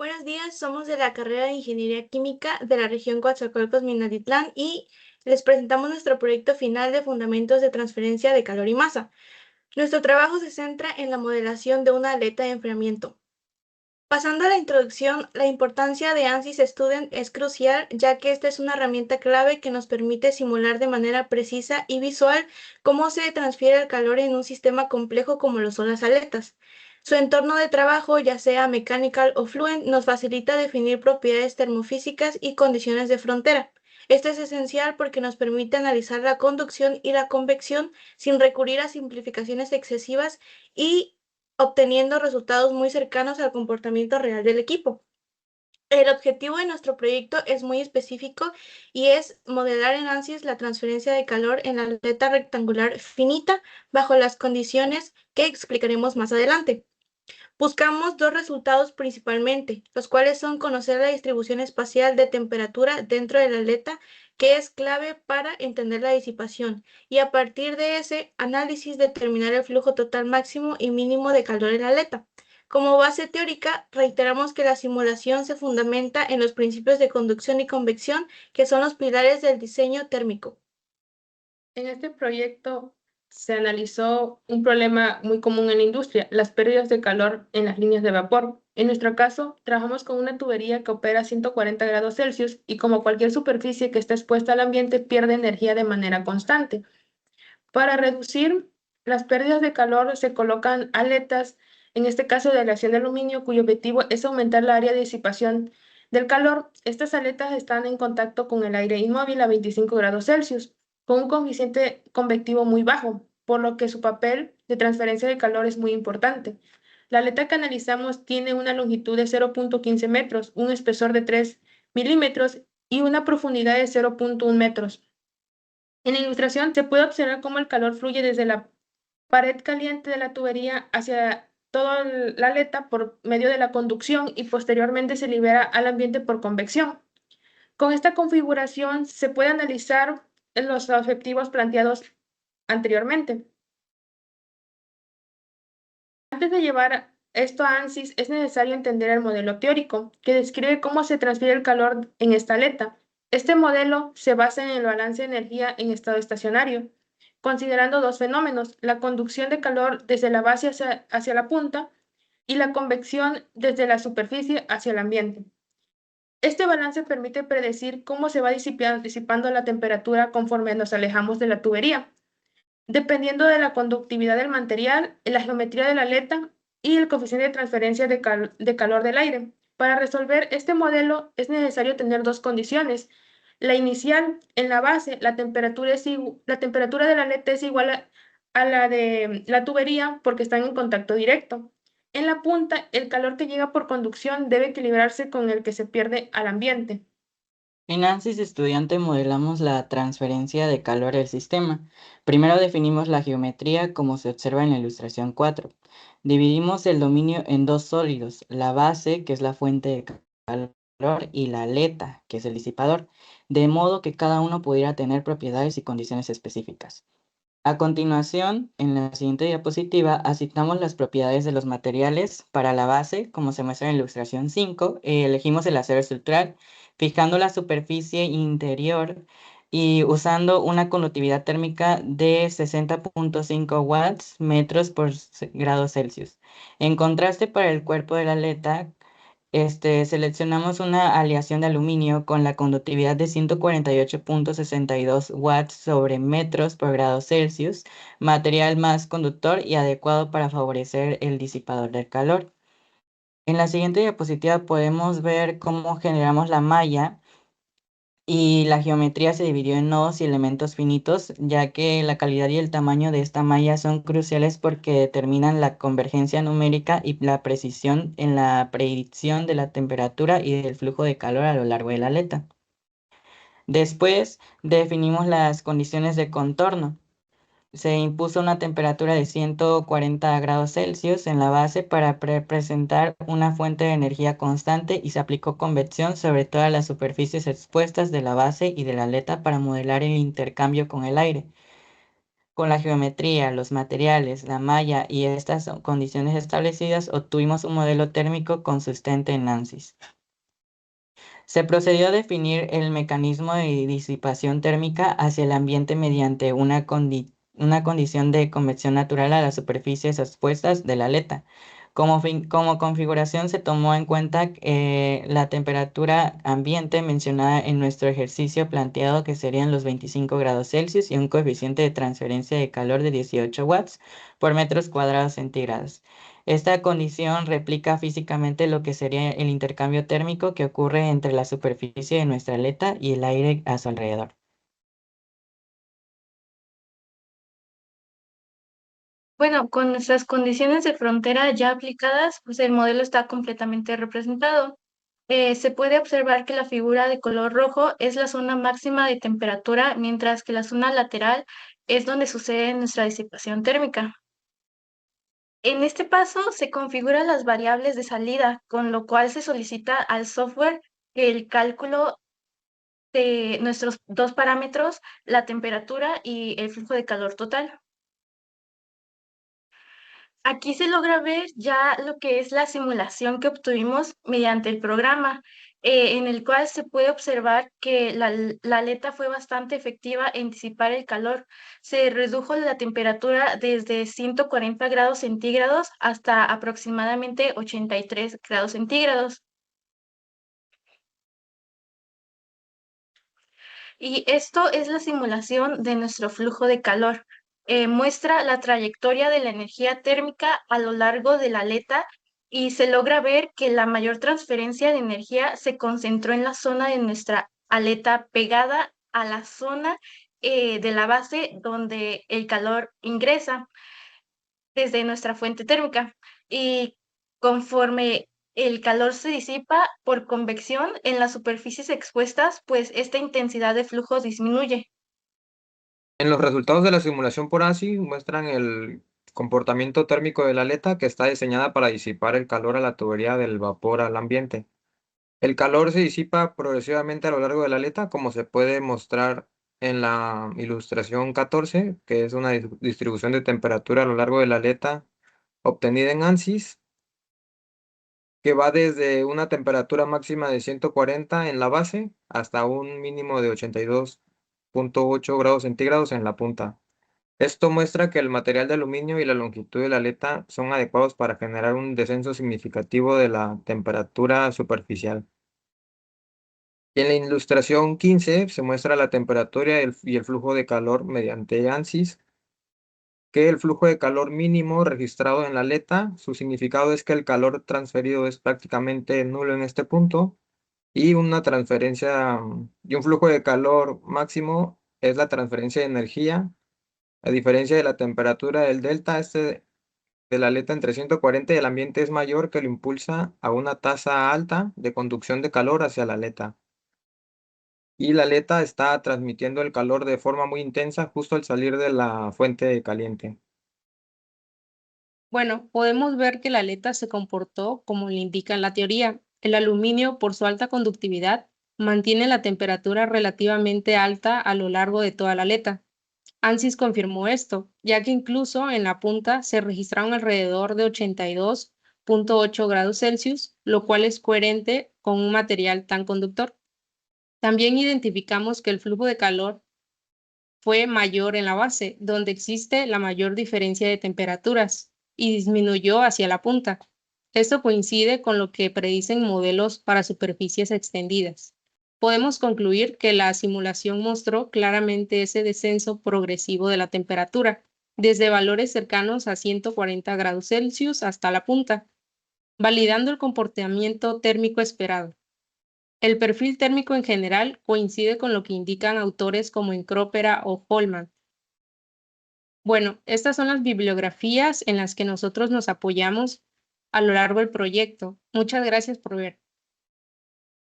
Buenos días, somos de la carrera de Ingeniería Química de la región Coatzacoalcos, Minatitlán y les presentamos nuestro proyecto final de Fundamentos de Transferencia de Calor y Masa. Nuestro trabajo se centra en la modelación de una aleta de enfriamiento. Pasando a la introducción, la importancia de ANSYS Student es crucial, ya que esta es una herramienta clave que nos permite simular de manera precisa y visual cómo se transfiere el calor en un sistema complejo como lo son las aletas. Su entorno de trabajo, ya sea mechanical o fluent, nos facilita definir propiedades termofísicas y condiciones de frontera. Esto es esencial porque nos permite analizar la conducción y la convección sin recurrir a simplificaciones excesivas y obteniendo resultados muy cercanos al comportamiento real del equipo. El objetivo de nuestro proyecto es muy específico y es modelar en ANSYS la transferencia de calor en la aleta rectangular finita bajo las condiciones que explicaremos más adelante. Buscamos dos resultados principalmente, los cuales son conocer la distribución espacial de temperatura dentro de la aleta, que es clave para entender la disipación, y a partir de ese análisis determinar el flujo total máximo y mínimo de calor en la aleta. Como base teórica, reiteramos que la simulación se fundamenta en los principios de conducción y convección, que son los pilares del diseño térmico. En este proyecto se analizó un problema muy común en la industria, las pérdidas de calor en las líneas de vapor. En nuestro caso, trabajamos con una tubería que opera a 140 grados Celsius y como cualquier superficie que está expuesta al ambiente pierde energía de manera constante. Para reducir las pérdidas de calor se colocan aletas, en este caso de aleación de aluminio, cuyo objetivo es aumentar la área de disipación del calor. Estas aletas están en contacto con el aire inmóvil a 25 grados Celsius, con un coeficiente convectivo muy bajo, por lo que su papel de transferencia de calor es muy importante. La aleta que analizamos tiene una longitud de 0.15 metros, un espesor de 3 milímetros y una profundidad de 0.1 metros. En la ilustración se puede observar cómo el calor fluye desde la pared caliente de la tubería hacia toda la aleta por medio de la conducción y posteriormente se libera al ambiente por convección. Con esta configuración se puede analizar los objetivos planteados anteriormente. Antes de llevar esto a ANSYS es necesario entender el modelo teórico, que describe cómo se transfiere el calor en esta aleta. Este modelo se basa en el balance de energía en estado estacionario, considerando dos fenómenos, la conducción de calor desde la base hacia la punta y la convección desde la superficie hacia el ambiente. Este balance permite predecir cómo se va disipando la temperatura conforme nos alejamos de la tubería, dependiendo de la conductividad del material, la geometría de la aleta y el coeficiente de transferencia de calor del aire. Para resolver este modelo es necesario tener dos condiciones. La inicial, en la base, la temperatura de la aleta es igual a la de la tubería porque están en contacto directo. En la punta, el calor que llega por conducción debe equilibrarse con el que se pierde al ambiente. En ANSYS Estudiante modelamos la transferencia de calor del sistema. Primero definimos la geometría como se observa en la ilustración 4. Dividimos el dominio en dos sólidos, la base, que es la fuente de calor, y la aleta, que es el disipador, de modo que cada uno pudiera tener propiedades y condiciones específicas. A continuación, en la siguiente diapositiva, asignamos las propiedades de los materiales. Para la base, como se muestra en la ilustración 5, elegimos el acero estructural, fijando la superficie interior y usando una conductividad térmica de 60.5 watts metros por grado Celsius. En contraste, para el cuerpo de la aleta, seleccionamos una aleación de aluminio con la conductividad de 148.62 watts sobre metros por grado Celsius, material más conductor y adecuado para favorecer el disipador del calor. En la siguiente diapositiva podemos ver cómo generamos la malla y la geometría se dividió en nodos y elementos finitos, ya que la calidad y el tamaño de esta malla son cruciales porque determinan la convergencia numérica y la precisión en la predicción de la temperatura y del flujo de calor a lo largo de la aleta. Después definimos las condiciones de contorno. Se impuso una temperatura de 140 grados Celsius en la base para presentar una fuente de energía constante y se aplicó convección sobre todas las superficies expuestas de la base y de la aleta para modelar el intercambio con el aire. Con la geometría, los materiales, la malla y estas condiciones establecidas, obtuvimos un modelo térmico consistente en ANSYS. Se procedió a definir el mecanismo de disipación térmica hacia el ambiente mediante una condición de convección natural a las superficies expuestas de la aleta. Como configuración se tomó en cuenta la temperatura ambiente mencionada en nuestro ejercicio planteado, que serían los 25 grados Celsius y un coeficiente de transferencia de calor de 18 watts por metros cuadrados centígrados. Esta condición replica físicamente lo que sería el intercambio térmico que ocurre entre la superficie de nuestra aleta y el aire a su alrededor. Bueno, con nuestras condiciones de frontera ya aplicadas, pues el modelo está completamente representado. Se puede observar que la figura de color rojo es la zona máxima de temperatura, mientras que la zona lateral es donde sucede nuestra disipación térmica. En este paso se configuran las variables de salida, con lo cual se solicita al software que el cálculo de nuestros dos parámetros, la temperatura y el flujo de calor total. Aquí se logra ver ya lo que es la simulación que obtuvimos mediante el programa, en el cual se puede observar que la aleta fue bastante efectiva en disipar el calor. Se redujo la temperatura desde 140 grados centígrados hasta aproximadamente 83 grados centígrados. Y esto es la simulación de nuestro flujo de calor. Muestra la trayectoria de la energía térmica a lo largo de la aleta y se logra ver que la mayor transferencia de energía se concentró en la zona de nuestra aleta pegada a la zona de la base donde el calor ingresa desde nuestra fuente térmica. Y conforme el calor se disipa por convección en las superficies expuestas, pues esta intensidad de flujo disminuye. En los resultados de la simulación por ANSYS muestran el comportamiento térmico de la aleta, que está diseñada para disipar el calor a la tubería del vapor al ambiente. El calor se disipa progresivamente a lo largo de la aleta, como se puede mostrar en la ilustración 14, que es una distribución de temperatura a lo largo de la aleta obtenida en ANSYS, que va desde una temperatura máxima de 140 en la base hasta un mínimo de 82.8 grados centígrados en la punta. Esto muestra que el material de aluminio y la longitud de la aleta son adecuados para generar un descenso significativo de la temperatura superficial. Y en la ilustración 15 se muestra la temperatura y el flujo de calor mediante ANSYS, que el flujo de calor mínimo registrado en la aleta, su significado es que el calor transferido es prácticamente nulo en este punto, y una transferencia y un flujo de calor máximo es la transferencia de energía, a diferencia de la temperatura del delta de la aleta entre 140 y el ambiente es mayor, que lo impulsa a una tasa alta de conducción de calor hacia la aleta. Y la aleta está transmitiendo el calor de forma muy intensa justo al salir de la fuente caliente. Bueno, podemos ver que la aleta se comportó como le indica en la teoría. El aluminio, por su alta conductividad, mantiene la temperatura relativamente alta a lo largo de toda la aleta. ANSYS confirmó esto, ya que incluso en la punta se registraron alrededor de 82.8 grados Celsius, lo cual es coherente con un material tan conductor. También identificamos que el flujo de calor fue mayor en la base, donde existe la mayor diferencia de temperaturas, y disminuyó hacia la punta. Esto coincide con lo que predicen modelos para superficies extendidas. Podemos concluir que la simulación mostró claramente ese descenso progresivo de la temperatura, desde valores cercanos a 140 grados Celsius hasta la punta, validando el comportamiento térmico esperado. El perfil térmico en general coincide con lo que indican autores como Encropera o Holman. Bueno, estas son las bibliografías en las que nosotros nos apoyamos a lo largo del proyecto. Muchas gracias por ver.